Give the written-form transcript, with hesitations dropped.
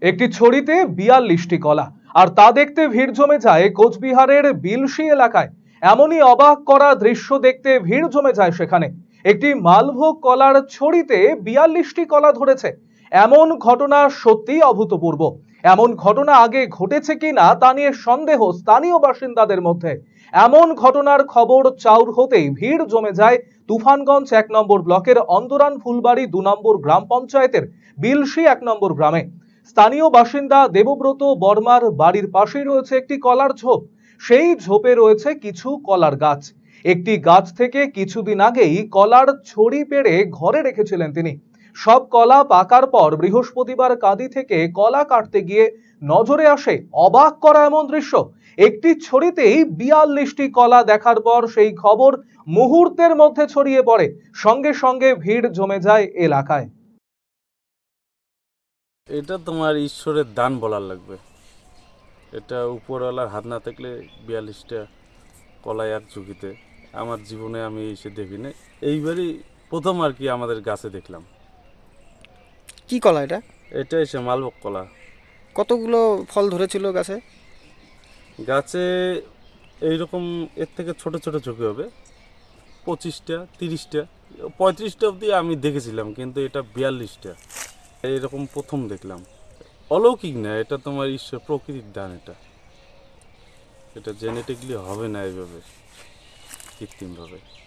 একটি ছড়িতে 42টি কলা, আর তা দেখতে ভিড় জমে যায় কোচবিহারের বিলশি এলাকায়। এমনই অবাক করা দৃশ্য দেখতে ভিড় জমে যায় সেখানে। একটি মালভোগ কলার ছড়িতে 42টি কলা ধরেছে। এমন ঘটনা সত্যি অভূতপূর্ব। এমন ঘটনা আগে ঘটেছে কিনা তা নিয়ে সন্দেহ স্থানীয় বাসিন্দাদের মধ্যে। এমন ঘটনার খবর চাউর হতেই ভিড় জমে যায় তুফানগঞ্জ 1 নম্বর ব্লকের অন্দরান ফুলবাড়ি 2 নম্বর গ্রাম পঞ্চায়েতের বিলশি 1 নম্বর গ্রামে। স্থানীয় বাসিন্দা দেবব্রত বর্মার বাড়ির পাশেই রয়েছে একটি কলার ঝোপ। সেই ঝোপে রয়েছে কিছু কলার গাছ। একটি গাছ থেকে কিছুদিন আগেই কলার ছড়ি পেড়ে ঘরে রেখেছিলেন তিনি। সব কলা পাকার পর বৃহস্পতিবার কাঁদি থেকে কলা কাটতে গিয়ে নজরে আসে অবাক করা এমন দৃশ্য। একটি ছড়িতেই 42টি কলা দেখার পর সেই খবর মুহূর্তের মধ্যে ছড়িয়ে পড়ে। সঙ্গে সঙ্গে ভিড় জমে যায় এলাকায়। এটা তোমার ঈশ্বরের দান বলার লাগবে। এটা উপরওয়ালার হাত না থাকলে 42টা কলা এক ঝুঁকিতে আমার জীবনে আমি এসে দেখিনি। এইবারই প্রথম আর কি আমাদের গাছে দেখলাম। কি কলা এটা? এটা এসে মালভোগ কলা। কতগুলো ফল ধরেছিল গাছে? গাছে এইরকম এর থেকে ছোট ছোট ঝুঁকি হবে 25টা 30টা 35টা অবধি আমি দেখেছিলাম, কিন্তু এটা 42টা এইরকম প্রথম দেখলাম। অলৌকিক না, এটা তোমার ঈশ্বর প্রকৃতির দান। এটা জেনেটিকলি হবে না এইভাবে, কৃত্রিমভাবে।